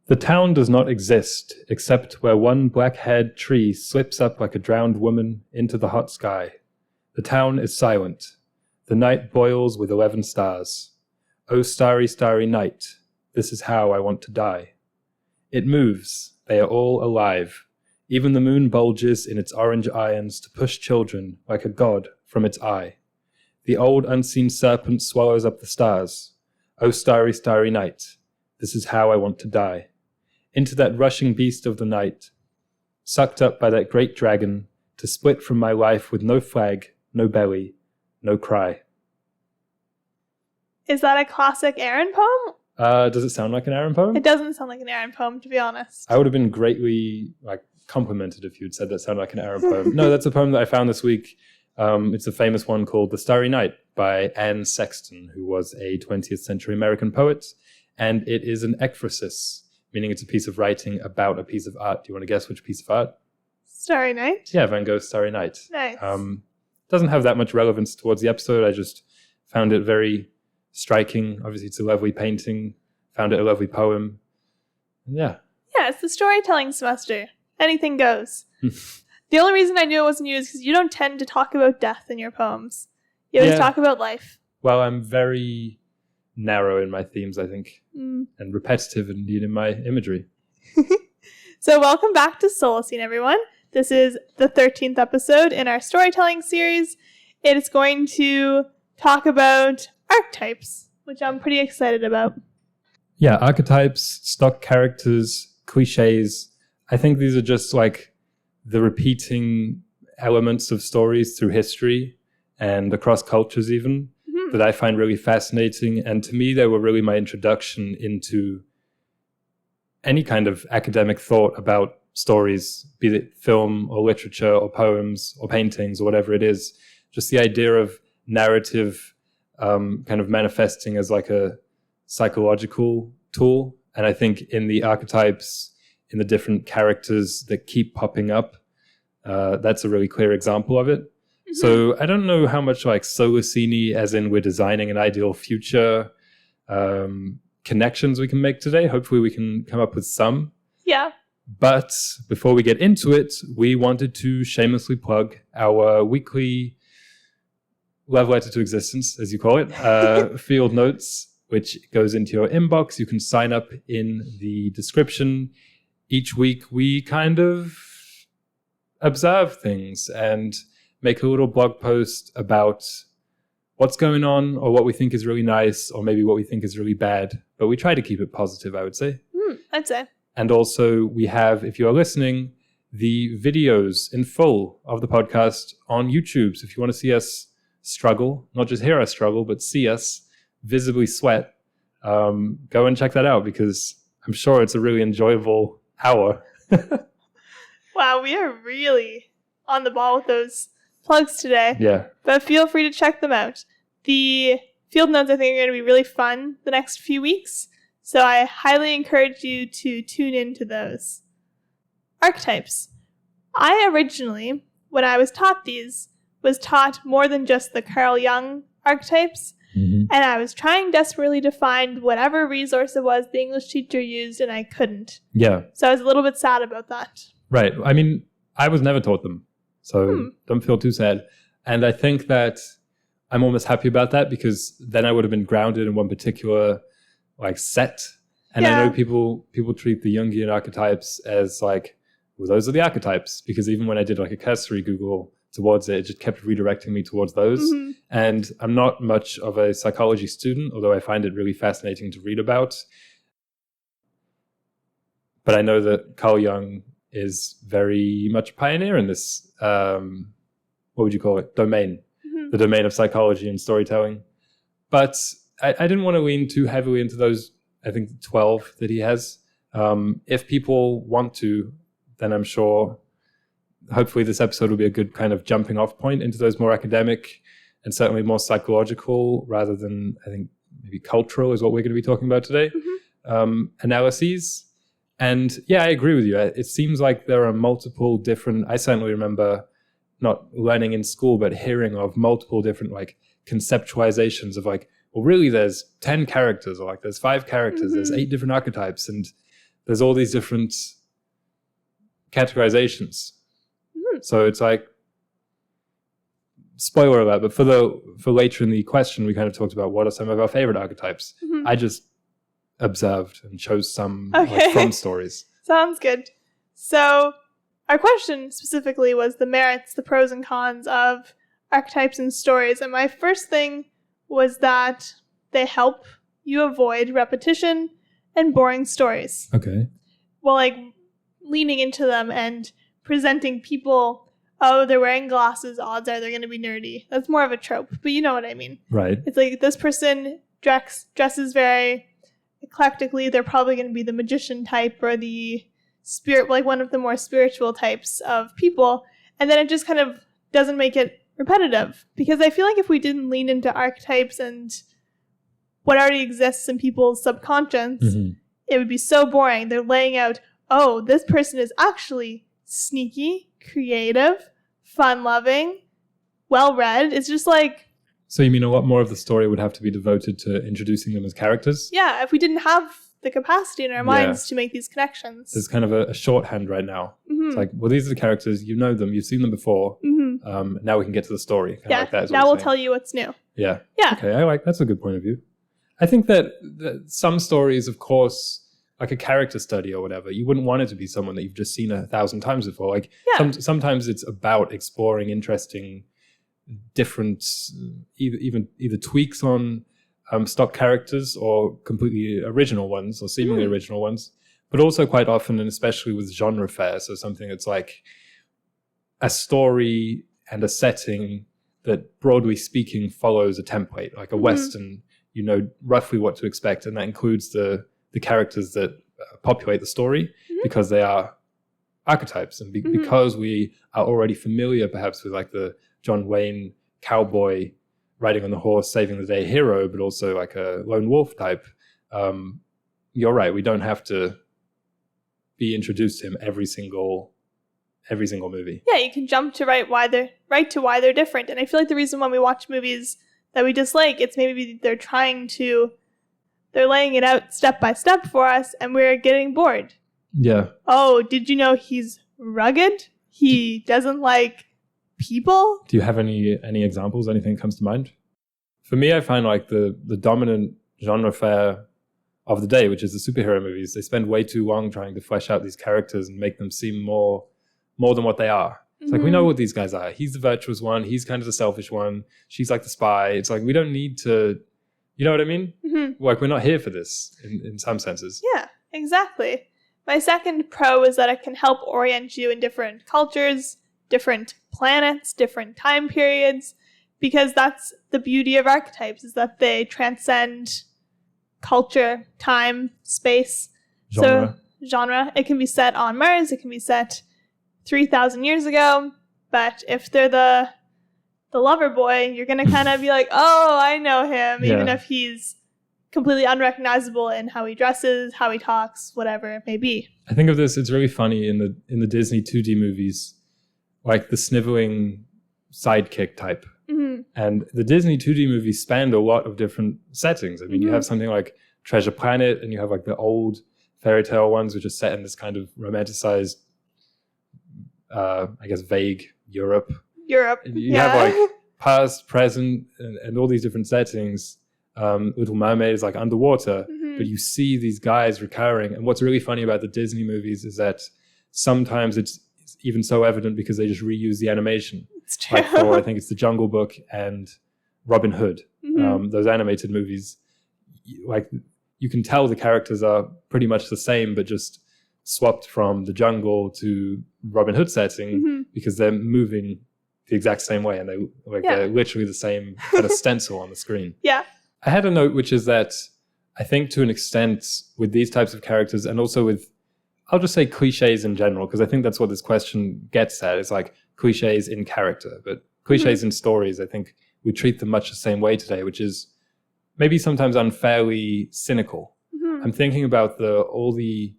The town does not exist, except where one black-haired tree slips up like a drowned woman into the hot sky. The town is silent. The night boils with 11 stars. Oh, starry, starry night, this is how I want to die. It moves. They are all alive. Even the moon bulges in its orange irons to push children like a god from its eye. The old unseen serpent swallows up the stars. Oh, starry, starry night, this is how I want to die. Into that rushing beast of the night, sucked up by that great dragon, to split from my life with no flag, no belly, no cry. Is that a classic Aaron poem? Does it sound like an Aaron poem? It doesn't sound like an Aaron poem, to be honest. I would have been greatly complimented if you'd said that sounded like an Aaron poem. No, that's a poem that I found this week. It's a famous one called The Starry Night by Anne Sexton, who was a 20th century American poet. And it is an ekphrasis, meaning it's a piece of writing about a piece of art. Do you want to guess which piece of art? Starry Night? Yeah, Van Gogh's Starry Night. Nice. Doesn't have that much relevance towards the episode. I just found it very striking. Obviously, it's a lovely painting. Found it a lovely poem. And yeah. Yeah, it's the storytelling semester. Anything goes. The only reason I knew it wasn't you is because you don't tend to talk about death in your poems. You always talk about life. Well, I'm very narrow in my themes, I think, and repetitive indeed in my imagery. So welcome back to Solacene, everyone. This is the 13th episode in our storytelling series. It is going to talk about archetypes, which I'm pretty excited about. Yeah, archetypes, stock characters, cliches. I think these are just like the repeating elements of stories through history and across cultures even that I find really fascinating. And to me, they were really my introduction into any kind of academic thought about stories, be it film or literature or poems or paintings or whatever it is. Just the idea of narrative kind of manifesting as like a psychological tool. And I think in the archetypes, in the different characters that keep popping up, that's a really clear example of it. So I don't know how much like Solacene, as in we're designing an ideal future, connections we can make today. Hopefully we can come up with some. Yeah. But before we get into it, we wanted to shamelessly plug our weekly love letter to existence, as you call it, field notes, which goes into your inbox. You can sign up in the description. Each week we kind of observe things and make a little blog post about what's going on or what we think is really nice or maybe what we think is really bad. But we try to keep it positive, I would say. I'd say. And also we have, if you are listening, the videos in full of the podcast on YouTube. So if you want to see us struggle, not just hear us struggle, but see us visibly sweat, go and check that out because I'm sure it's a really enjoyable hour. Wow, we are really on the ball with those plugs today. Yeah. But feel free to check them out. The field notes, I think, are going to be really fun the next few weeks. So I highly encourage you to tune into those. Archetypes. I originally, when I was taught these, was taught more than just the Carl Jung archetypes. And I was trying desperately to find whatever resource it was the English teacher used, and I couldn't. Yeah. So I was a little bit sad about that. Right. I mean, I was never taught them, so don't feel too sad. And I think that I'm almost happy about that because then I would have been grounded in one particular like set. And I know people treat the Jungian archetypes as like, well, those are the archetypes. Because even when I did like a cursory Google towards it just kept redirecting me towards those. And I'm not much of a psychology student, although I find it really fascinating to read about. But I know that Carl Jung is very much a pioneer in this, what would you call it, domain, the domain of psychology and storytelling. But I didn't want to lean too heavily into those, I think, 12 that he has. If people want to, then I'm sure hopefully this episode will be a good kind of jumping off point into those more academic and certainly more psychological rather than, I think, maybe cultural is what we're going to be talking about today, analyses. And yeah, I agree with you. It seems like there are multiple different, I certainly remember not learning in school, but hearing of multiple different like conceptualizations of like, well, really there's 10 characters or like there's 5 characters, there's 8 different archetypes. And there's all these different categorizations. So it's like, spoiler alert, but for later in the question, we kind of talked about what are some of our favorite archetypes. I just observed and chose some like, from stories. Sounds good. So our question specifically was the merits, the pros and cons of archetypes and stories. And my first thing was that they help you avoid repetition and boring stories. Okay. Well, like leaning into them and presenting people, oh, they're wearing glasses, odds are they're going to be nerdy. That's more of a trope, but you know what I mean. Right. It's like this person dresses very eclectically. They're probably going to be the magician type or the spirit, like one of the more spiritual types of people. And then it just kind of doesn't make it repetitive, because I feel like if we didn't lean into archetypes and what already exists in people's subconscious, it would be so boring. They're laying out, oh, this person is actually sneaky, creative, fun-loving, well-read. It's just like... So you mean a lot more of the story would have to be devoted to introducing them as characters? Yeah, if we didn't have the capacity in our minds to make these connections. There's kind of a shorthand right now. It's like, well, these are the characters, you know them, you've seen them before. Now we can get to the story. Kind of like that is what now we'll tell you what's new. Yeah. Yeah. Okay, that's a good point of view. I think that some stories, of course, like a character study or whatever, you wouldn't want it to be someone that you've just seen 1,000 times before. Like sometimes it's about exploring interesting, different, either tweaks on stock characters or completely original ones or seemingly original ones, but also quite often, and especially with genre fare, so something that's like a story and a setting that, broadly speaking, follows a template, like a Western. You know roughly what to expect, and that includes the characters that populate the story because they are archetypes, and because we are already familiar perhaps with like the John Wayne cowboy riding on the horse saving the day hero, but also like a lone wolf type. You're right, we don't have to be introduced to him every single movie. Yeah, you can jump to why they're different. And I feel like the reason when we watch movies that we dislike, it's maybe they're laying it out step by step for us and we're getting bored. Yeah. Oh, did you know he's rugged? He doesn't like people? Do you have any examples? Anything that comes to mind? For me, I find like the dominant genre fare of the day, which is the superhero movies, they spend way too long trying to flesh out these characters and make them seem more than what they are. It's like, we know what these guys are. He's the virtuous one. He's kind of the selfish one. She's like the spy. It's like, we don't need to, you know what I mean? Like, we're not here for this in some senses. Yeah, exactly. My second pro is that it can help orient you in different cultures, different planets, different time periods, because that's the beauty of archetypes, is that they transcend culture, time, space. Genre. So, genre. It can be set on Mars. It can be set 3,000 years ago, but if they're the lover boy, you're gonna kind of be like, oh, I know him, even if he's completely unrecognizable in how he dresses, how he talks, whatever it may be. I think of this, it's really funny in the Disney 2D movies, like the sniveling sidekick type. And the Disney 2D movies spanned a lot of different settings. I mean, you have something like Treasure Planet, and you have like the old fairy tale ones, which are set in this kind of romanticized, I guess, vague Europe. You have like past, present, and all these different settings. Little Mermaid is like underwater, but you see these guys recurring. And what's really funny about the Disney movies is that sometimes it's even so evident because they just reuse the animation. It's true. Like for, I think it's The Jungle Book and Robin Hood. Those animated movies, like you can tell the characters are pretty much the same, but just swapped from the jungle to Robin Hood setting because they're moving the exact same way, and they're literally the same kind of stencil on the screen. Yeah. I had a note, which is that I think to an extent with these types of characters, and also with, I'll just say cliches in general, because I think that's what this question gets at. It's like cliches in character, but cliches in stories, I think we treat them much the same way today, which is maybe sometimes unfairly cynical. I'm thinking about all the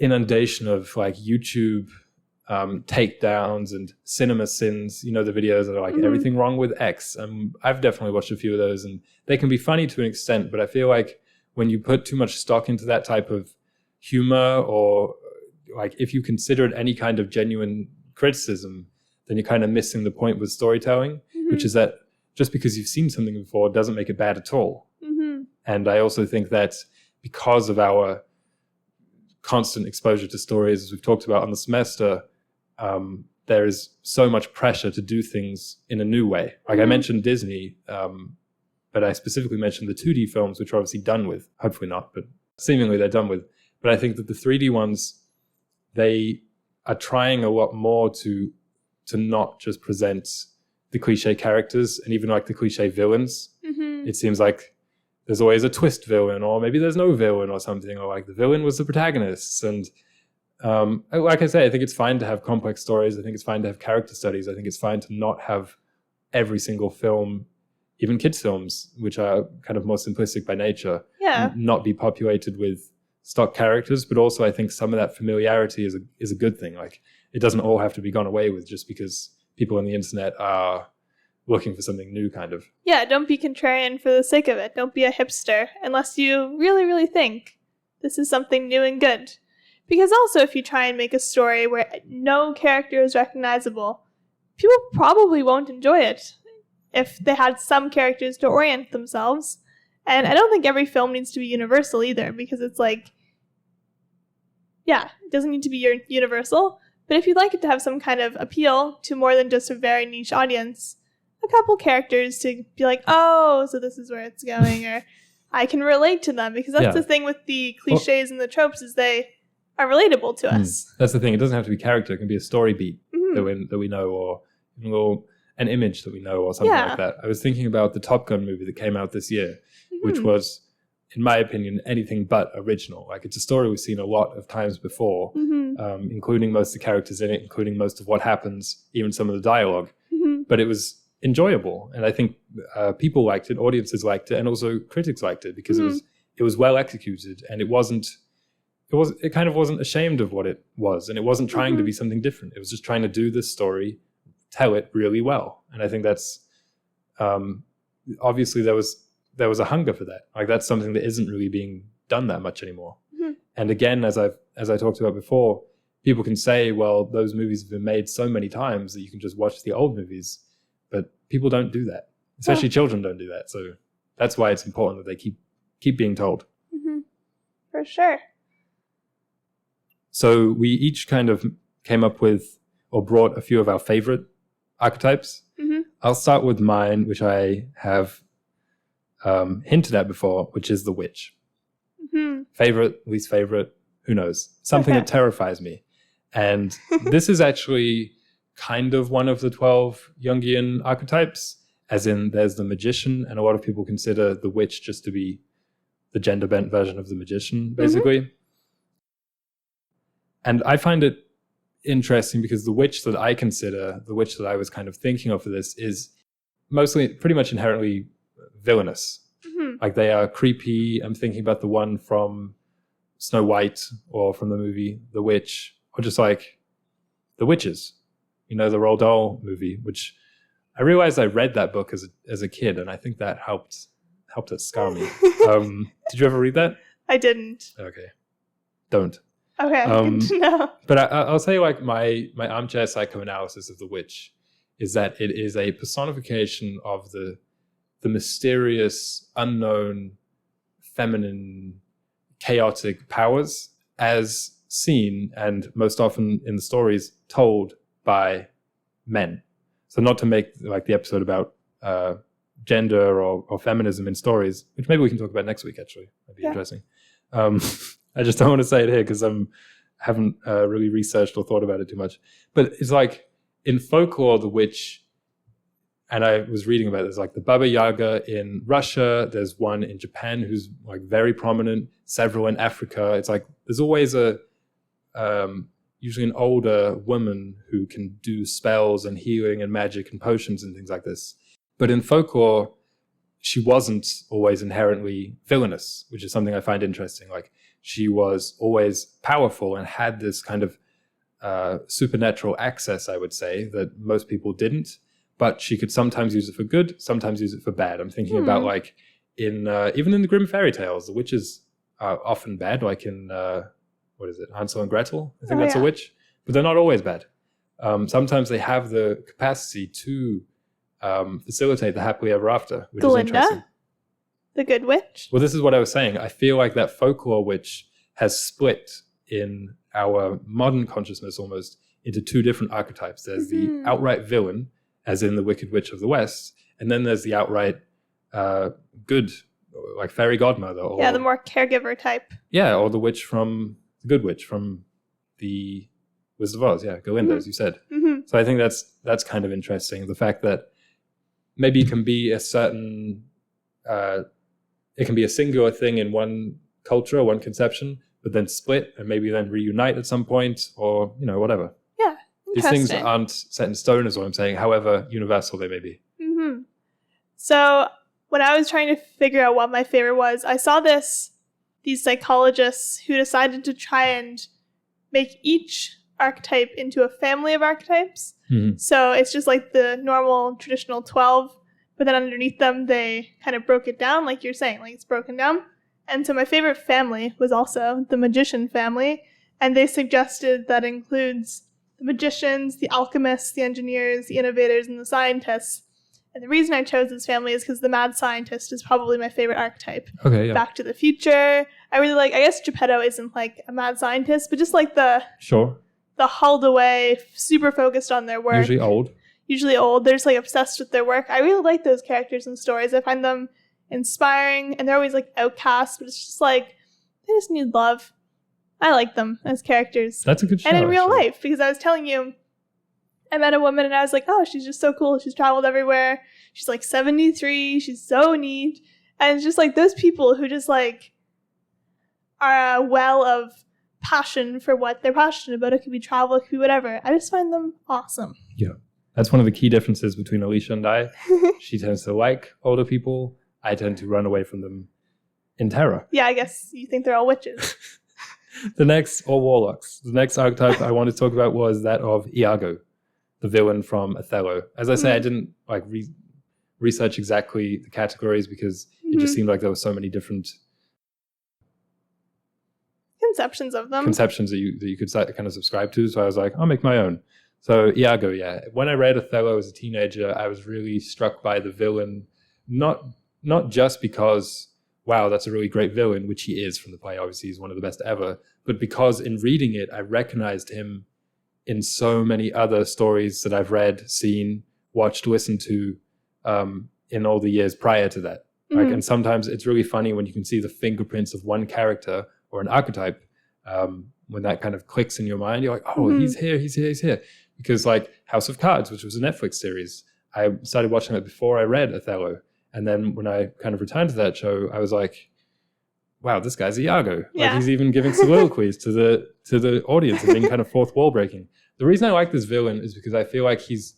inundation of like YouTube takedowns and cinema sins, you know, the videos that are like everything wrong with X. I've definitely watched a few of those, and they can be funny to an extent, but I feel like when you put too much stock into that type of humor, or like if you consider it any kind of genuine criticism, then you're kind of missing the point with storytelling, which is that just because you've seen something before doesn't make it bad at all. And I also think that because of our constant exposure to stories, as we've talked about on the semester, there is so much pressure to do things in a new way. Like I mentioned Disney, but I specifically mentioned the 2D films, which are obviously done with. Hopefully not, but seemingly they're done with. But I think that the 3D ones, they are trying a lot more to not just present the cliche characters and even like the cliche villains. It seems like there's always a twist villain, or maybe there's no villain or something, or like the villain was the protagonist. And like I say, I think it's fine to have complex stories. I think it's fine to have character studies. I think it's fine to not have every single film, even kids' films, which are kind of more simplistic by nature, not be populated with stock characters. But also I think some of that familiarity is a good thing. Like it doesn't all have to be gone away with just because people on the internet are looking for something new, kind of. Yeah, don't be contrarian for the sake of it. Don't be a hipster unless you really, really think this is something new and good. Because also if you try and make a story where no character is recognizable, people probably won't enjoy it if they had some characters to orient themselves. And I don't think every film needs to be universal either, because it's like, it doesn't need to be universal. But if you'd like it to have some kind of appeal to more than just a very niche audience, a couple characters to be like, oh, so this is where it's going, or I can relate to them, because that's the thing with the cliches and the tropes, is they are relatable to us. That's the thing. It doesn't have to be character. It can be a story beat that we know, or an image that we know, or something like that. I was thinking about the Top Gun movie that came out this year, which was, in my opinion, anything but original. Like it's a story we've seen a lot of times before, including most of the characters in it, including most of what happens, even some of the dialogue. But it was enjoyable, and I think people liked it, audiences liked it, and also critics liked it, because it was well executed, and it kind of wasn't ashamed of what it was, and it wasn't trying to be something different. It was just trying to do this story, tell it really well. And I think that's obviously there was a hunger for that. Like that's something that isn't really being done that much anymore. And again, as I talked about before, people can say, well, those movies have been made so many times that you can just watch the old movies. But people don't do that. Especially children don't do that. So that's why it's important that they keep being told. For sure. So we each kind of came up with or brought a few of our favorite archetypes. I'll start with mine, which I have hinted at before, which is the witch. Favorite, least favorite, who knows? Something that terrifies me. And this is actually kind of one of the 12 Jungian archetypes, as in there's the magician, and a lot of people consider the witch just to be the gender bent version of the magician, basically. And I find it interesting because the witch that I consider, the witch that I was kind of thinking of for this, is mostly pretty much inherently villainous. Like they are creepy. I'm thinking about the one from Snow White, or from the movie The Witch, or just like The Witches. You know, the Roald Dahl movie, which I realized I read that book as a kid, and I think that helped it scar me. Did you ever read that? I didn't. Okay. Don't. Okay, good to know. But I'll say, like, my armchair psychoanalysis of the witch is that it is a personification of the mysterious, unknown, feminine, chaotic powers as seen, and most often in the stories told, by men. So not to make like the episode about gender or feminism in stories, which maybe we can talk about next week, actually. That'd be interesting. I just don't want to say it here because I haven't really researched or thought about it too much. But it's like in folklore, the witch, and I was reading about this, like the Baba Yaga in Russia, there's one in Japan who's like very prominent, several in Africa. It's like there's always usually an older woman who can do spells and healing and magic and potions and things like this. But in folklore, she wasn't always inherently villainous, which is something I find interesting. Like she was always powerful and had this kind of supernatural access, I would say, that most people didn't. But she could sometimes use it for good, sometimes use it for bad. I'm thinking about like in even in the Grimm fairy tales, the witches are often bad, like in what is it, Hansel and Gretel? I think that's a witch. But they're not always bad. Sometimes they have the capacity to facilitate the happily ever after, which is interesting. The good witch? Well, this is what I was saying. I feel like that folklore witch has split in our modern consciousness almost into two different archetypes. There's the outright villain, as in the Wicked Witch of the West, and then there's the outright good, like fairy godmother. Or, the more caregiver type. Yeah, or the witch from, the good witch from the Wizard of Oz. Yeah, Glinda, as you said. So I think that's kind of interesting. The fact that maybe it can be a certain, it can be a singular thing in one culture or one conception, but then split and maybe then reunite at some point, or, you know, whatever. Yeah, these things aren't set in stone, is what I'm saying, however universal they may be. So when I was trying to figure out what my favorite was, I saw these psychologists who decided to try and make each archetype into a family of archetypes. So it's just like the normal traditional 12, but then underneath them they kind of broke it down, like you're saying, like it's broken down. And so my favorite family was also the magician family, and they suggested that includes the magicians, the alchemists, the engineers, the innovators, and the scientists. And the reason I chose this family is because the mad scientist is probably my favorite archetype. Okay, yeah. Back to the Future. I really like, I guess Geppetto isn't like a mad scientist, but just like the hulled away, super focused on their work. Usually old. They're just like obsessed with their work. I really like those characters and stories. I find them inspiring, and they're always like outcasts, but it's just like, they just need love. I like them as characters. That's a good show. And in real life, because I was telling you, I met a woman and I was like, oh, she's just so cool. She's traveled everywhere. She's like 73. She's so neat. And it's just like those people who just like are a well of passion for what they're passionate about. It could be travel, it could be whatever. I just find them awesome. Yeah. That's one of the key differences between Alicia and I. She tends to like older people. I tend to run away from them in terror. Yeah, I guess you think they're all witches. Or warlocks. The next archetype I wanted to talk about was that of Iago, the villain from Othello. As I say, I didn't like research exactly the categories because it just seemed like there were so many different conceptions of them. Conceptions that you could kind of subscribe to. So I was like, I'll make my own. So Iago, yeah. When I read Othello as a teenager, I was really struck by the villain, not just because, wow, that's a really great villain, which he is from the play. Obviously, he's one of the best ever. But because in reading it, I recognized him in so many other stories that I've read, seen, watched, listened to in all the years prior to that. Like, and sometimes it's really funny when you can see the fingerprints of one character or an archetype, when that kind of clicks in your mind. You're like, oh, he's here. Because like House of Cards, which was a Netflix series, I started watching it before I read Othello. And then when I kind of returned to that show, I was like, wow, this guy's Iago. Yeah. Like he's even giving soliloquies to the audience and being kind of fourth wall breaking. The reason I like this villain is because I feel like he's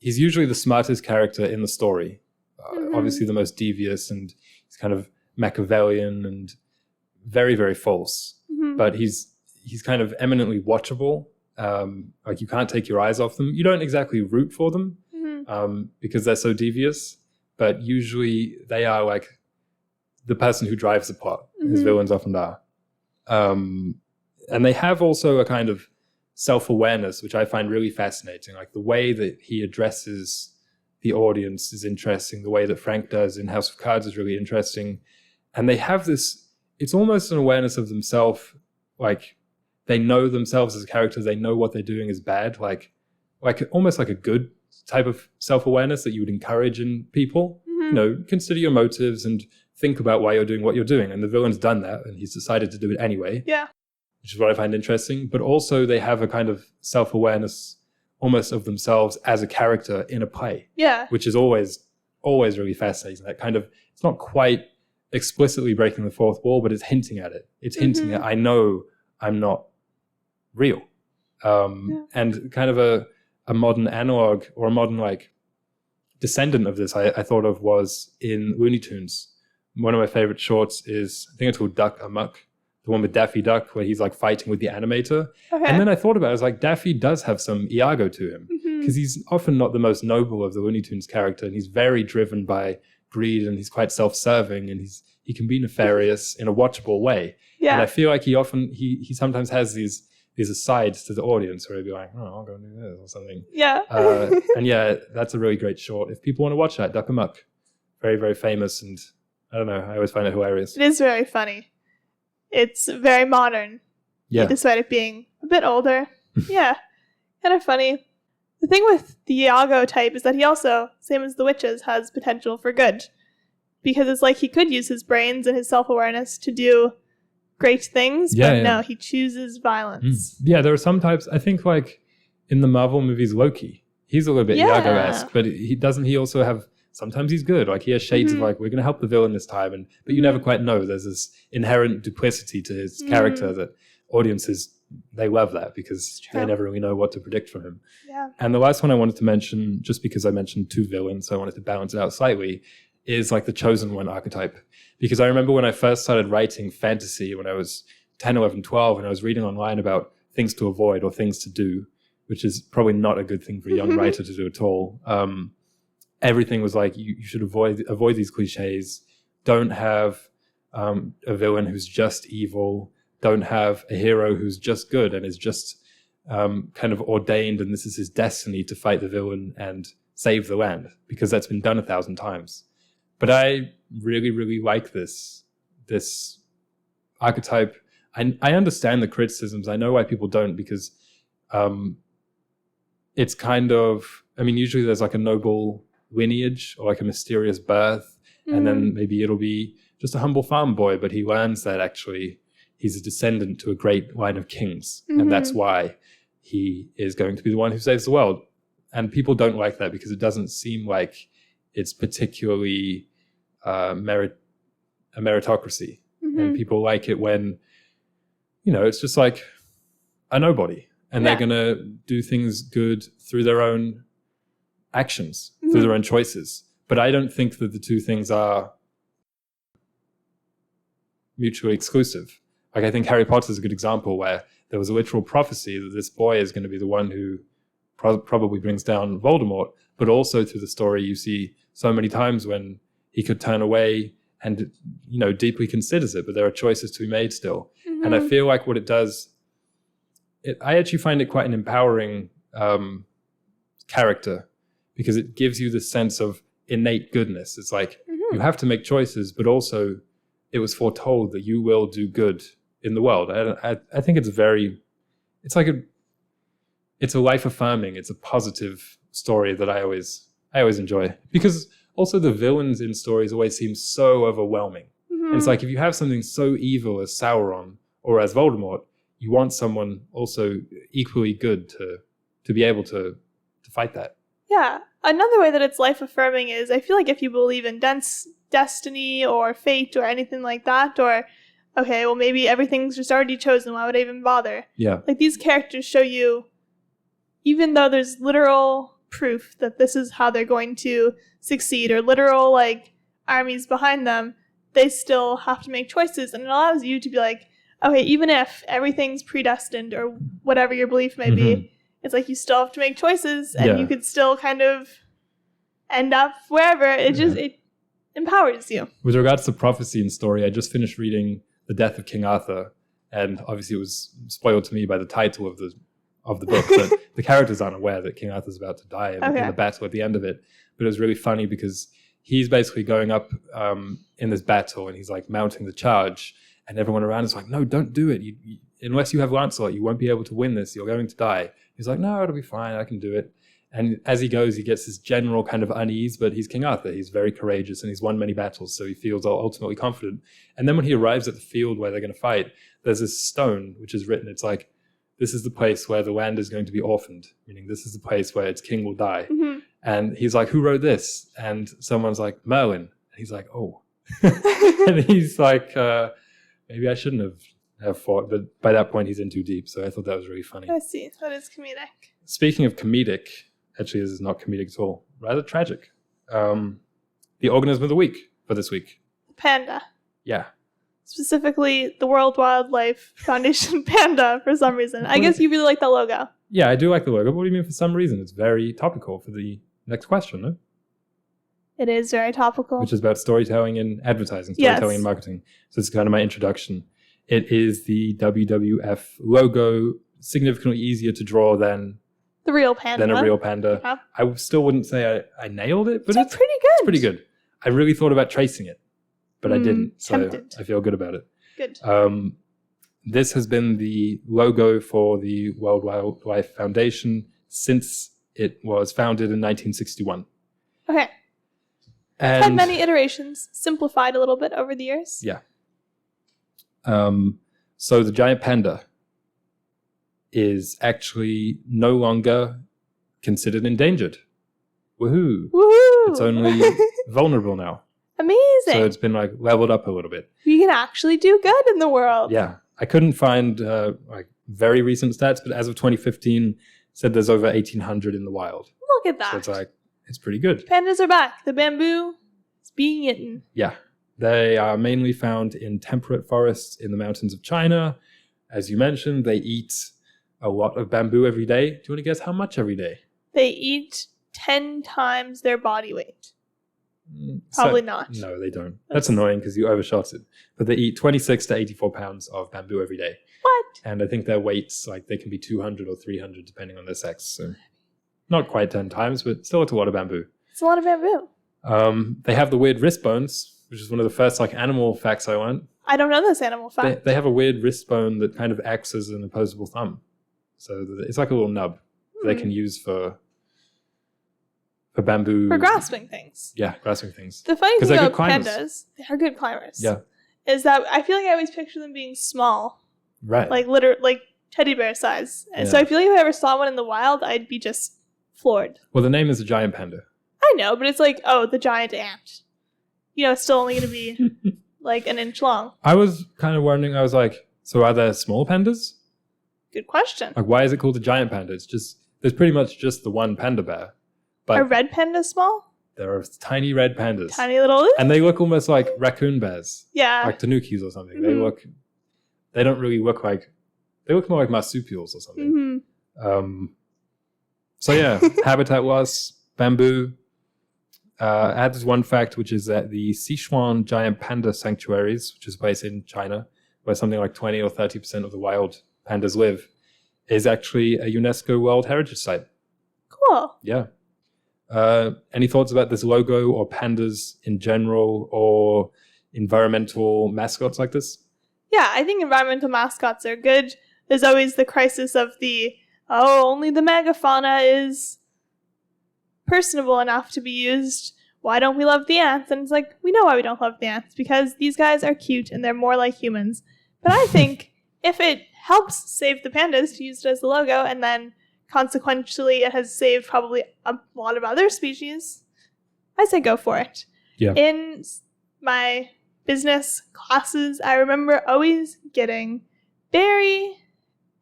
usually the smartest character in the story. Obviously the most devious, and he's kind of Machiavellian and very, very false. But he's kind of eminently watchable. Like you can't take your eyes off them. You don't exactly root for them because they're so devious. But usually they are like the person who drives the plot, as villains often are. And they have also a kind of self-awareness, which I find really fascinating. Like the way that he addresses the audience is interesting. The way that Frank does in House of Cards is really interesting. And they have this, it's almost an awareness of themselves. Like they know themselves as characters. They know what they're doing is bad. Like almost like a good type of self-awareness that you would encourage in people. You know, consider your motives and think about why you're doing what you're doing. And the villain's done that, and he's decided to do it anyway. Yeah. Which is what I find interesting. But also they have a kind of self-awareness almost of themselves as a character in a play. Yeah. Which is always really fascinating. That kind of, it's not quite explicitly breaking the fourth wall, but it's hinting at it. It's hinting at, I know I'm not real. And kind of a modern analog or a modern like descendant of this I thought of was in Looney Tunes. One of my favorite shorts is, I think it's called Duck Amuck, the one with Daffy Duck where he's like fighting with the animator. Okay. And then I thought about it, I was like, Daffy does have some Iago to him because he's often not the most noble of the Looney Tunes character, and he's very driven by greed, and he's quite self-serving, and he can be nefarious in a watchable way. Yeah. And I feel like he sometimes has these asides to the audience where he'd be like, oh, I'll go do this or something. Yeah. And yeah, that's a really great short. If people want to watch that, Duck 'Em Muck. Very, very famous, and I don't know, I always find it hilarious. It is very funny. It's very modern. Yeah. Despite it being a bit older. Yeah. Kind of funny. The thing with the Iago type is that he also, same as the witches, has potential for good. Because it's like he could use his brains and his self-awareness to do great things, but no, he chooses violence. Yeah, there are some types, I think like in the Marvel movies, Loki, he's a little bit Iago-esque, but he also have, sometimes he's good. Like he has shades of like, we're going to help the villain this time, but you never quite know. There's this inherent duplicity to his character that audiences, they love that because they never really know what to predict from him. Yeah. And the last one I wanted to mention, just because I mentioned two villains, so I wanted to balance it out slightly, is like the chosen one archetype. Because I remember when I first started writing fantasy when I was 10, 11, 12, and I was reading online about things to avoid or things to do, which is probably not a good thing for a young writer to do at all. Everything was like, you should avoid these cliches. Don't have a villain who's just evil. Don't have a hero who's just good and is just kind of ordained, and this is his destiny to fight the villain and save the land, because that's been done 1,000 times. But I really, really like this archetype. I understand the criticisms. I know why people don't, because it's kind of, I mean, usually there's like a noble lineage or like a mysterious birth, and then maybe it'll be just a humble farm boy, but he learns that actually he's a descendant to a great line of kings, and that's why he is going to be the one who saves the world. And people don't like that because it doesn't seem like it's particularly a meritocracy. And people like it when, you know, it's just like a nobody, and they're going to do things good through their own actions, through their own choices. But I don't think that the two things are mutually exclusive. Like, I think Harry Potter is a good example where there was a literal prophecy that this boy is going to be the one who probably brings down Voldemort. But also through the story, you see so many times when he could turn away and, you know, deeply considers it, but there are choices to be made still. And I feel like what it does, I actually find it quite an empowering character, because it gives you this sense of innate goodness. It's like, you have to make choices, but also it was foretold that you will do good in the world. I think it's it's a life affirming, it's a positive story that I always enjoy, because also the villains in stories always seem so overwhelming. And it's like, if you have something so evil as Sauron or as Voldemort, you want someone also equally good to be able to fight that. Yeah. Another way that it's life affirming is, I feel like if you believe in destiny or fate or anything like that, or okay, well, maybe everything's just already chosen, why would I even bother? Yeah. Like, these characters show you, even though there's literal proof that this is how they're going to succeed, or literal like armies behind them, they still have to make choices. And it allows you to be like, okay, even if everything's predestined or whatever your belief may be, it's like you still have to make choices, and you could still kind of end up wherever. It empowers you. With regards to prophecy and story, I just finished reading The Death of King Arthur, and obviously it was spoiled to me by the title of the book, but the characters aren't aware that King Arthur's about to die in the battle at the end of it. But it was really funny because he's basically going up in this battle, and he's like mounting the charge, and everyone around is like, no, don't do it. Unless you have Lancelot, you won't be able to win this. You're going to die. He's like, no, it'll be fine. I can do it. And as he goes, he gets this general kind of unease, but he's King Arthur. He's very courageous, and he's won many battles, so he feels ultimately confident. And then when he arrives at the field where they're going to fight, there's this stone which is written. It's like, this is the place where the land is going to be orphaned, meaning this is the place where its king will die. And he's like, who wrote this? And someone's like, Merlin. And he's like, oh. And he's like, maybe I shouldn't have fought. But by that point, he's in too deep. So I thought that was really funny. I see. That is comedic. Speaking of comedic, actually, this is not comedic at all. Rather tragic. The organism of the week for this week. Panda. Yeah. Specifically, the World Wildlife Foundation panda, for some reason. I guess you really like that logo. Yeah, I do like the logo. What do you mean for some reason? It's very topical for the next question, no? It is very topical. Which is about storytelling and advertising, storytelling and marketing. So it's kind of my introduction. It is the WWF logo, significantly easier to draw than The real panda. a real panda. Yeah. I still wouldn't say I nailed it, but It's pretty good. it's pretty good. I really thought about tracing it, but I didn't. So Tempted. I feel good about it. Good. This has been the logo for the World Wildlife Foundation since it was founded in 1961. Okay. And Had many iterations, simplified a little bit over the years. yeah. So the giant panda is actually no longer considered endangered. Woohoo! Woohoo! It's only vulnerable now. Amazing. So it's been like leveled up a little bit. We can actually do good in the world. Yeah. I couldn't find like very recent stats, but as of 2015, said there's over 1,800 in the wild. Look at that. So it's like, it's pretty good. Pandas are back. The bamboo is being eaten. Yeah. They are mainly found in temperate forests in the mountains of China. As you mentioned, they eat a lot of bamboo every day. Do you want to guess how much every day? They eat 10 times their body weight. Probably not. No, they don't. That's annoying because you overshot it. But they eat 26 to 84 pounds of bamboo every day. What? And I think their weights, like they can be 200 or 300 depending on their sex. So not quite 10 times, but still it's a lot of bamboo. It's a lot of bamboo. They have the weird wrist bones, which is one of the first like animal facts I learned. I don't know this animal fact. They have a weird wrist bone that kind of acts as an opposable thumb. So it's like a little nub they can use for bamboo. For grasping things. Yeah, grasping things. The funny 'Cause thing they're about good climbers. pandas, they are good climbers. Yeah. Is that I feel like I always picture them being small. Right. Like teddy bear size. And so Yeah. I feel like if I ever saw one in the wild, I'd be just floored. Well, the name is a giant panda. I know, but it's like, oh, the giant ant. You know, it's still only going to be like an inch long. I was kind of wondering, I was like, so are there small pandas? Good question. Like, why is it called a giant panda? It's just, there's pretty much just the one panda bear. But Are red pandas small? there are tiny red pandas. Tiny little. And they look almost like raccoon bears. Yeah. Like tanukis or something. Mhm. They don't really look like, they look more like marsupials or something. Hmm. So yeah, habitat loss, bamboo. I had this one fact, which is that the Sichuan giant panda sanctuaries, which is a place in China, where something like 20 or 30% of the wild pandas live, is actually a UNESCO World Heritage Site. Cool. Yeah. Any thoughts about this logo or pandas in general or environmental mascots like this? Yeah, I think environmental mascots are good. There's always the crisis of only the megafauna is personable enough to be used. Why don't we love the ants? And it's like, we know why we don't love the ants, because these guys are cute and they're more like humans. But I think if it helps save the pandas to use it as the logo, and then consequentially it has saved probably a lot of other species, I say go for it. Yeah. In my business classes, I remember always getting very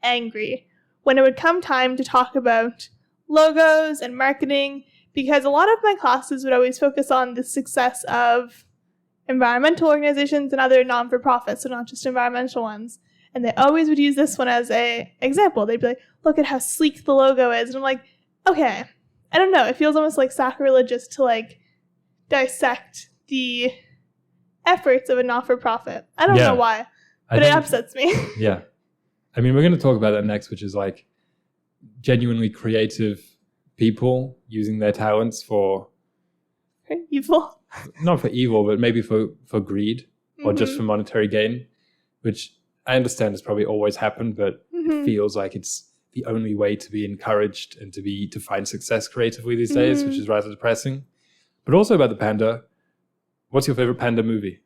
angry when it would come time to talk about logos and marketing, because a lot of my classes would always focus on the success of environmental organizations and other non-for-profits, so not just environmental ones. And they always would use this one as a example. They'd be like, look at how sleek the logo is. And I'm like, okay, I don't know. It feels almost like sacrilegious to like dissect the efforts of a not-for-profit. I don't know why, but it upsets me. Yeah. I mean, we're going to talk about that next, which is like genuinely creative people using their talents for Evil. not for evil, but maybe for greed or just for monetary gain, which I understand has probably always happened, but it feels like it's the only way to be encouraged and to find success creatively these days, which is rather depressing. But also about the panda, what's your favorite panda movie?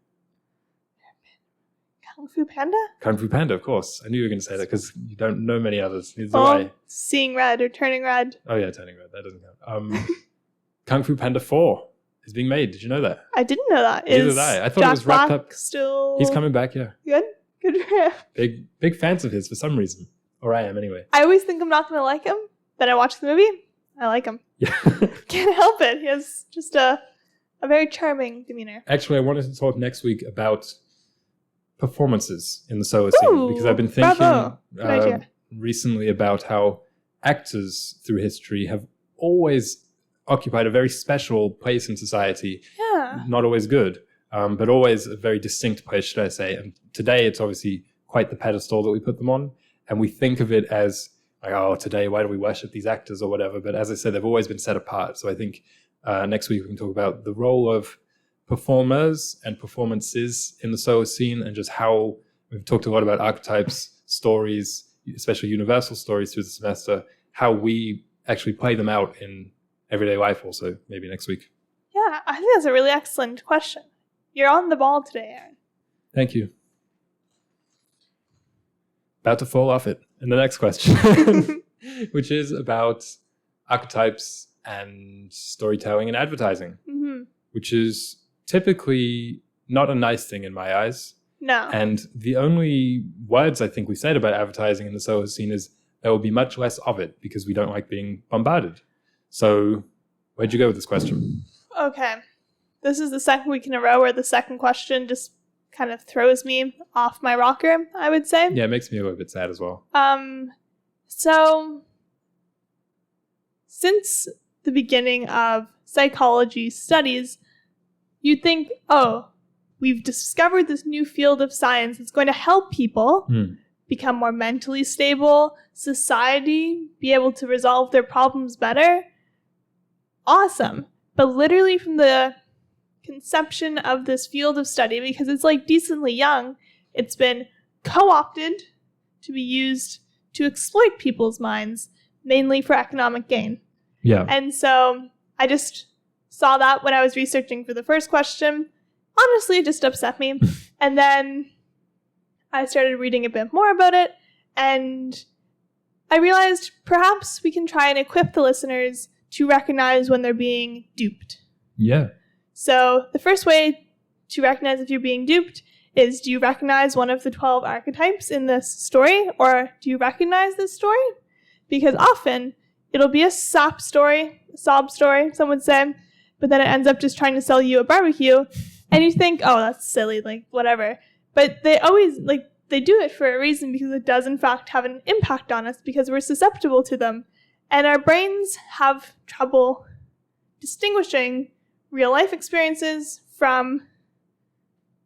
Kung Fu Panda? Kung Fu Panda, of course. I knew you were going to say that because you don't know many others. Neither do I. Seeing Red or Turning Red. Oh yeah, Turning Red. That doesn't count. Kung Fu Panda 4 is being made. Did you know that? I didn't know that. Neither Is did I. I thought Jack it was wrapped Black up. Still He's coming back, yeah. good? Good for him. Big fans of his for some reason. Or I am anyway. I always think I'm not going to like him, but I watch the movie, I like him. Yeah. Can't help it. He has just a very charming demeanor. Actually, I wanted to talk next week about performances in the Solacene, because I've been thinking bravo. Good idea. recently about how actors through history have always occupied a very special place in society. Yeah. Not always good, but always a very distinct place, should I say. And today it's obviously quite the pedestal that we put them on. And we think of it as like, oh, today, why do we worship these actors or whatever? But as I said, they've always been set apart. So I think next week we can talk about the role of performers and performances in the Solacene, and just how we've talked a lot about archetypes, stories, especially universal stories through the semester, how we actually play them out in everyday life also, maybe next week. Yeah, I think that's a really excellent question. You're on the ball today, Aaron. Thank you. About to fall off it. And the next question, which is about archetypes and storytelling and advertising, which is typically not a nice thing in my eyes. No. And the only words I think we said about advertising in the Solacene is there will be much less of it because we don't like being bombarded. So where'd you go with this question? Okay. This is the second week in a row where the second question just kind of throws me off my rocker, I would say. Yeah, it makes me a little bit sad as well. So since the beginning of psychology studies, you'd think, oh, we've discovered this new field of science that's going to help people become more mentally stable, society be able to resolve their problems better. Awesome. But literally from the conception of this field of study, because it's like decently young, it's been co-opted to be used to exploit people's minds, mainly for economic gain. Yeah. And so I just saw that when I was researching for the first question. Honestly, it just upset me. And then I started reading a bit more about it, and I realized perhaps we can try and equip the listeners to recognize when they're being duped. Yeah. So the first way to recognize if you're being duped is, do you recognize one of the 12 archetypes in this story, or do you recognize this story? Because often it'll be a sob story, some would say, but then it ends up just trying to sell you a barbecue, and you think, oh, that's silly, like, whatever. But they always, like, they do it for a reason, because it does, in fact, have an impact on us, because we're susceptible to them. And our brains have trouble distinguishing real-life experiences from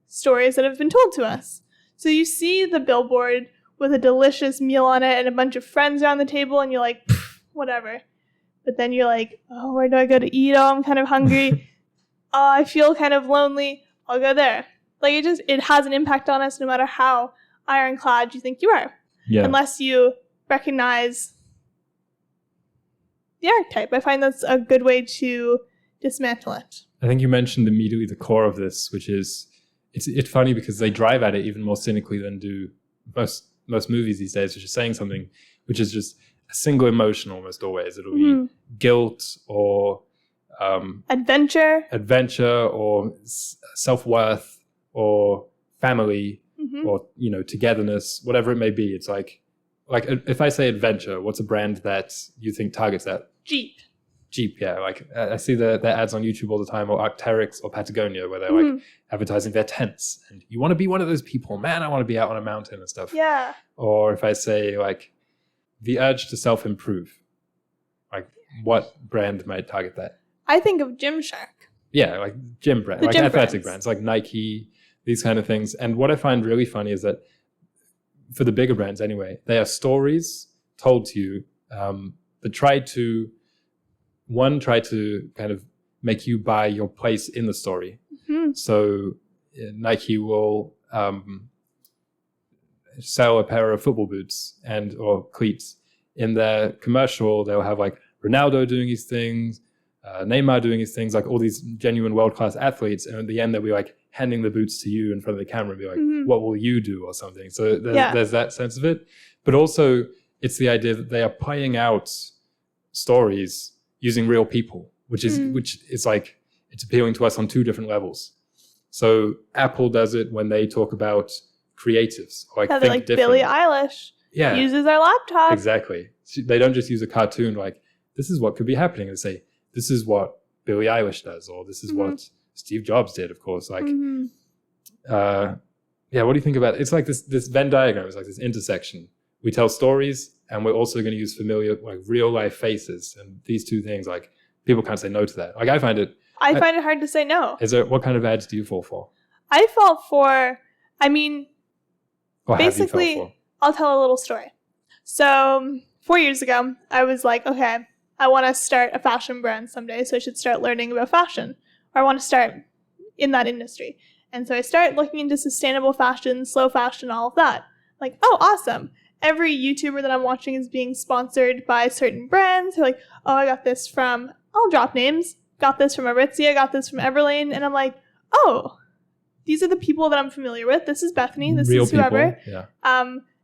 stories that have been told to us. So you see the billboard with a delicious meal on it and a bunch of friends around the table, and you're like, whatever. But then you're like, oh, where do I go to eat? Oh, I'm kind of hungry. Oh, I feel kind of lonely. I'll go there. Like, it has an impact on us no matter how ironclad you think you are. Yeah. Unless you recognize the archetype. I find that's a good way to dismantle it. I think you mentioned immediately the core of this, which is, it's funny because they drive at it even more cynically than do most movies these days, which is saying something which is just a single emotion almost always. It'll be guilt or adventure or self-worth or family or, togetherness, whatever it may be. It's like if I say adventure, what's a brand that you think targets that? Jeep, yeah. Like I see their ads on YouTube all the time, or Arc'teryx or Patagonia, where they're like advertising their tents. And you want to be one of those people, man, I want to be out on a mountain and stuff. Yeah. Or if I say like the urge to self-improve, like what brand might target that? I think of Gymshark. Yeah, like gym brand, like athletic brands, like Nike, these kind of things. And what I find really funny is that for the bigger brands anyway, they are stories told to you that try to kind of make you buy your place in the story. So Nike will sell a pair of football boots or cleats. In their commercial, they'll have like Ronaldo doing these things, Neymar doing these things, like all these genuine world-class athletes. And at the end, they'll be like handing the boots to you in front of the camera and be like, what will you do or something? So there's that sense of it. But also it's the idea that they are playing out stories using real people, which is like, it's appealing to us on two different levels. So Apple does it when they talk about creatives, like think different. Billie Eilish uses our laptop. Exactly. They don't just use a cartoon like, this is what could be happening. They say, this is what Billie Eilish does, or this is what Steve Jobs did, of course. Like, what do you think about it? It's like this Venn diagram. It's like this intersection. We tell stories, and we're also going to use familiar, like real life faces. And these two things, like, people can't say no to that. Like, I find it hard to say no. What kind of ads do you fall for? I fall for, I mean, Or have you basically, fell for? I'll tell a little story. So 4 years ago, I was like, okay, I want to start a fashion brand someday, so I should start learning about fashion. Or I want to start in that industry. And so I started looking into sustainable fashion, slow fashion, all of that. Like, oh, awesome. Every YouTuber that I'm watching is being sponsored by certain brands. They're like, oh, I got this from, I'll drop names. Got this from Aritzia, got this from Everlane. And I'm like, oh, these are the people that I'm familiar with. This is Bethany. This Real is whoever. people, yeah.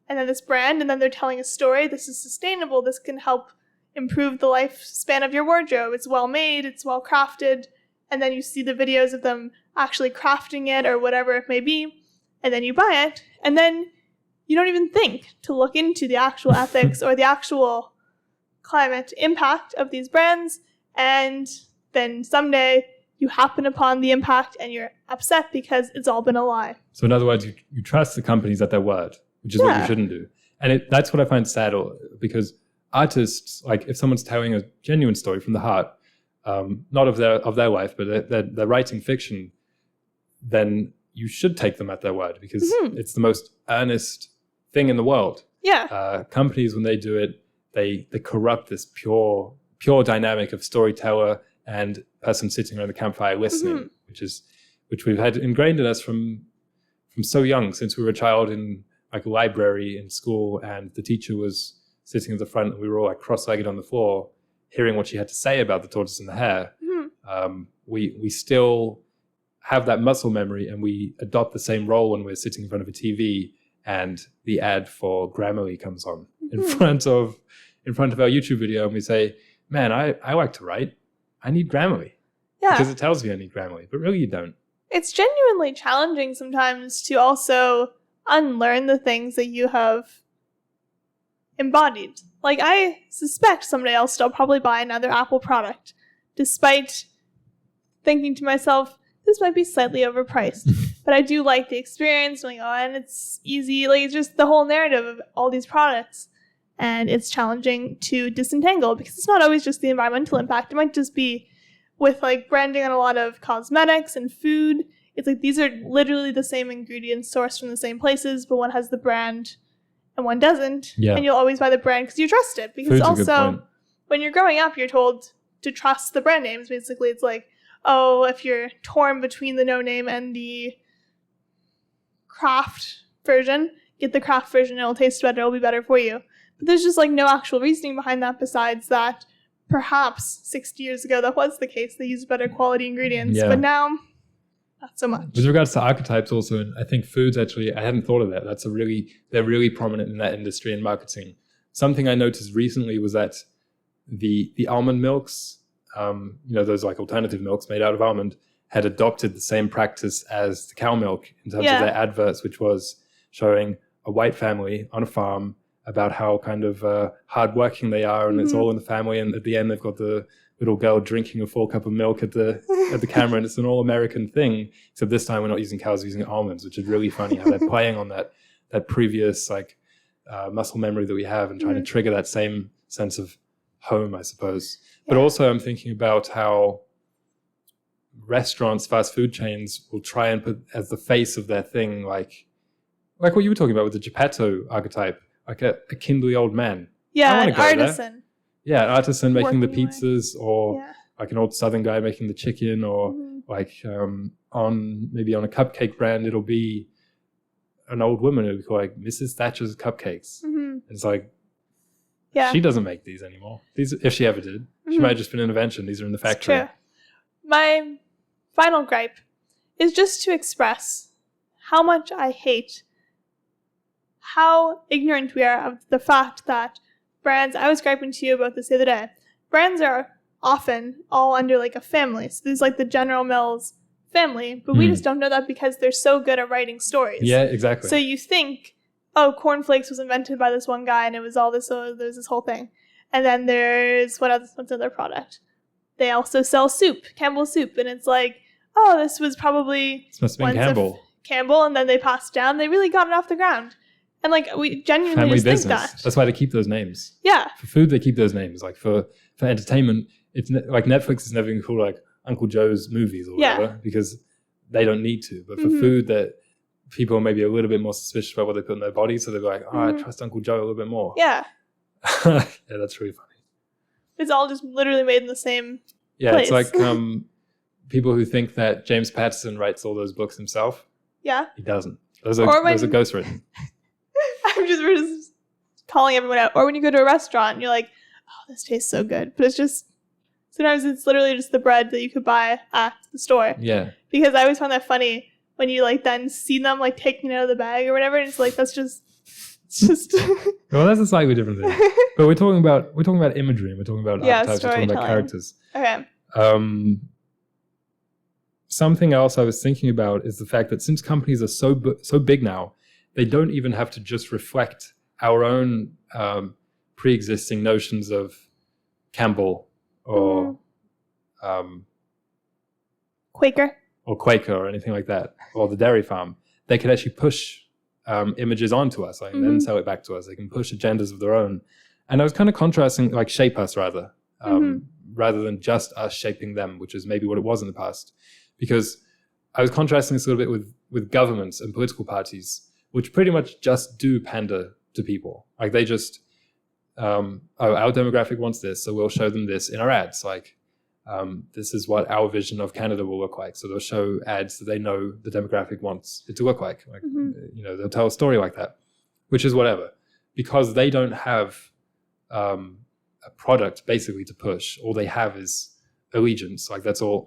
And then this brand, and then they're telling a story. This is sustainable. This can help improve the lifespan of your wardrobe. It's well made. It's well crafted. And then you see the videos of them actually crafting it or whatever it may be. And then you buy it. And then you don't even think to look into the actual ethics or the actual climate impact of these brands. And then someday you happen upon the impact and you're upset because it's all been a lie. So in other words, you trust the companies at their word, which is what you shouldn't do. And that's what I find sad, because artists, like if someone's telling a genuine story from the heart, not of their life, but they're writing fiction, then you should take them at their word, because it's the most earnest thing in the world. Yeah. Companies, when they do it, they corrupt this pure dynamic of storyteller and person sitting around the campfire listening, which we've had ingrained in us from so young, since we were a child in like a library in school, and the teacher was sitting at the front and we were all like cross-legged on the floor, hearing what she had to say about the tortoise and the hare. We still have that muscle memory, and we adopt the same role when we're sitting in front of a TV and the ad for Grammarly comes on in front of our YouTube video, and we say, man, I like to write. I need Grammarly. Yeah. Because it tells me I need Grammarly, but really you don't. It's genuinely challenging sometimes to also unlearn the things that you have embodied. Like, I suspect someday I'll still probably buy another Apple product, despite thinking to myself, this might be slightly overpriced. But I do like the experience, like, oh, and it's easy. Like, it's just the whole narrative of all these products. And it's challenging to disentangle, because it's not always just the environmental impact. It might just be with like branding on a lot of cosmetics and food. It's like these are literally the same ingredients sourced from the same places, but one has the brand and one doesn't. Yeah. And you'll always buy the brand because you trust it. Because Food's a good also, point. when you're growing up, you're told to trust the brand names. Basically, it's like, oh, if you're torn between the no name and the craft version, get the craft version. It'll taste better. It'll be better for you. But there's just like no actual reasoning behind that, besides that perhaps 60 years ago that was the case. They used better quality ingredients. Yeah. But now, not so much. With regards to archetypes also, and I think foods actually, I hadn't thought of that. They're really prominent in that industry in marketing. Something I noticed recently was that the almond milks, those like alternative milks made out of almond, had adopted the same practice as the cow milk in terms of their adverts, which was showing a white family on a farm about how kind of hardworking they are, and it's all in the family. And at the end, they've got the little girl drinking a full cup of milk at the camera, and it's an all-American thing. Except this time, we're not using cows, we're using almonds, which is really funny how they're playing on that previous like muscle memory that we have, and trying to trigger that same sense of home, I suppose. But also, I'm thinking about how restaurants, fast food chains will try and put as the face of their thing, like what you were talking about with the Geppetto archetype, like a kindly old man. Yeah, an artisan. There. Yeah, an artisan making the Working pizzas, or like an old Southern guy making the chicken, or like maybe on a cupcake brand, it'll be an old woman who'll be called like Mrs. Thatcher's Cupcakes. And it's like, she doesn't make these anymore. These, if she ever did, she might have just been an invention. These are in the factory. It's true. My final gripe is just to express how much I hate how ignorant we are of the fact that brands, I was griping to you about this the other day, brands are often all under like a family. So there's like the General Mills family, but we just don't know that because they're so good at writing stories. Yeah, exactly. So you think, oh, cornflakes was invented by this one guy and it was all this, there's this whole thing. And then there's, what's another product? They also sell soup, Campbell's soup. And it's like, oh, this was probably... This must have been Campbell. Campbell, and then they passed it down. They really got it off the ground. And like, we genuinely family just business. think that. That's why they keep those names. Yeah. For food, they keep those names. Like for entertainment, it's like Netflix is never going to call like Uncle Joe's movies or whatever, because they don't need to. But for food, that people are maybe a little bit more suspicious about what they put in their body, so they're like, I trust Uncle Joe a little bit more. Yeah. Yeah, that's really funny. It's all just literally made in the same It's place. like people who think that James Patterson writes all those books himself. Yeah. He doesn't. Those are ghostwritten. we're just calling everyone out. Or when you go to a restaurant and you're like, oh, this tastes so good. But it's just, sometimes it's literally just the bread that you could buy at the store. Yeah. Because I always found that funny when you like then see them like taking it out of the bag or whatever. And it's like, it's just. Well, that's a slightly different thing. But we're talking about imagery, and we're talking about archetypes, we're talking about characters. Okay. Something else I was thinking about is the fact that since companies are so big now, they don't even have to just reflect our own pre-existing notions of Campbell or Quaker or anything like that, or the dairy farm. They could actually push images onto us, and then sell it back to us. They can push agendas of their own. And I was kind of contrasting, like shape us rather than just us shaping them, which is maybe what it was in the past. Because I was contrasting this a little bit with governments and political parties, which pretty much just do pander to people. Like they just, our demographic wants this, so we'll show them this in our ads. Like, this is what our vision of Canada will look like. So they'll show ads that they know the demographic wants it to look like. They'll tell a story like that, which is whatever. Because they don't have a product basically to push. All they have is allegiance. Like that's all,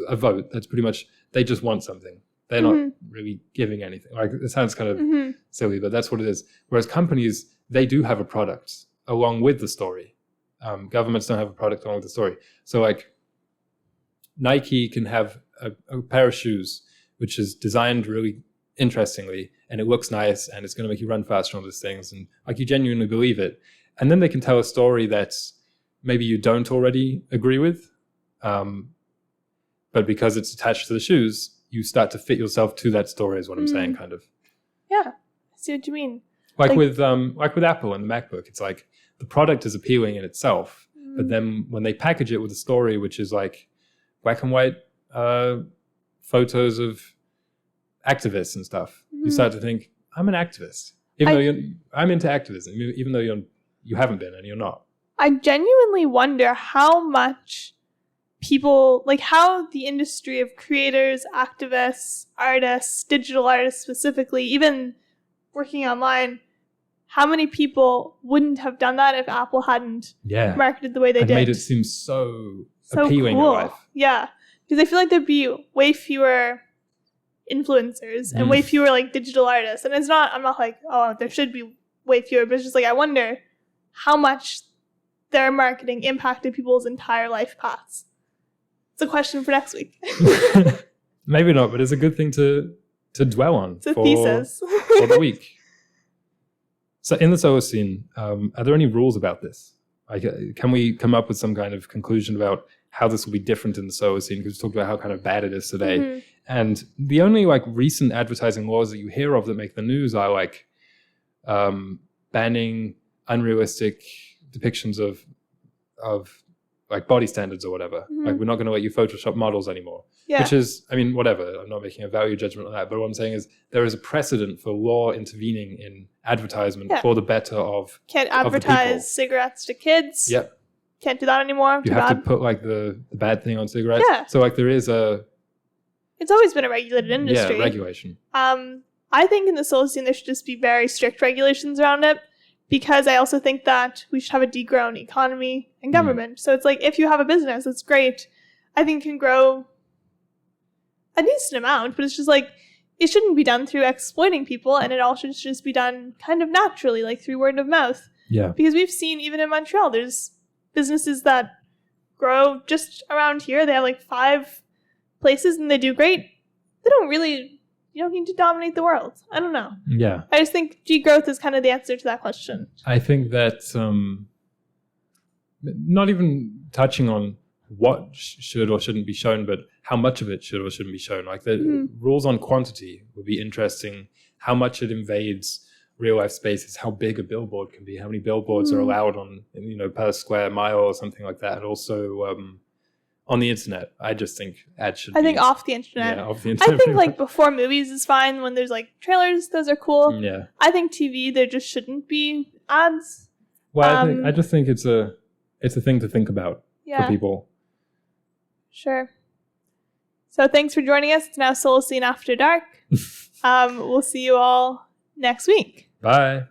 a vote. That's pretty much, they just want something. They're not really giving anything. Like it sounds kind of silly, but that's what it is. Whereas companies, they do have a product along with the story. Governments don't have a product along with the story. So like Nike can have a pair of shoes, which is designed really interestingly, and it looks nice, and it's going to make you run faster on these things. And like you genuinely believe it. And then they can tell a story that maybe you don't already agree with. But because it's attached to the shoes, you start to fit yourself to that story is what I'm saying, kind of. Yeah, I see what you mean. Like with Apple and the MacBook, it's like the product is appealing in itself, but then when they package it with a story, which is like black and white photos of activists and stuff, you start to think, I'm an activist, even though I'm into activism, even though you haven't been and you're not. I genuinely wonder how much people, like how the industry of creators, activists, artists, digital artists specifically, even working online, how many people wouldn't have done that if Apple hadn't marketed the way they did? Made it seem so appealing cool. in life. Yeah, because I feel like there'd be way fewer influencers and way fewer like digital artists. And I'm not like, oh, there should be way fewer, but it's just like, I wonder how much their marketing impacted people's entire life paths. It's a question for next week. Maybe not, but it's a good thing to dwell on. It's a thesis. For the week. So in the Solacene, are there any rules about this? Like, can we come up with some kind of conclusion about how this will be different in the Solacene? Because we talked about how kind of bad it is today. And the only like recent advertising laws that you hear of that make the news are like banning unrealistic depictions of like body standards or whatever. Like we're not going to let you Photoshop models anymore. Yeah. Which is, I mean, whatever. I'm not making a value judgment on that. But what I'm saying is there is a precedent for law intervening in advertisement for the better of Can't advertise cigarettes to kids. Yep. Can't do that anymore. You have to put like the bad thing on cigarettes. Yeah. So like there is it's always been a regulated industry. Yeah, regulation. I think in the Solacene there should just be very strict regulations around it, because I also think that we should have a degrown economy and government. So it's like, if you have a business, it's great. I think it can grow a decent amount, but it's just like, it shouldn't be done through exploiting people, and it all should just be done kind of naturally, like through word of mouth. Yeah. Because we've seen, even in Montreal, there's businesses that grow just around here. They have like 5 places and they do great. You don't need to dominate the world. I don't know. Yeah. I just think degrowth is kind of the answer to that question. I think that not even touching on what should or shouldn't be shown, but how much of it should or shouldn't be shown. Like the rules on quantity would be interesting. How much it invades real life spaces, how big a billboard can be, how many billboards are allowed on, per square mile or something like that. And also on the internet. I just think ads should I think off the internet. Yeah, off the internet. I think like before movies is fine. When there's like trailers, those are cool. Yeah. I think TV, there just shouldn't be ads. Well, I just think it's a thing to think about Yeah. for people. Sure. So thanks for joining us. It's now Solacene After Dark. We'll see you all next week. Bye.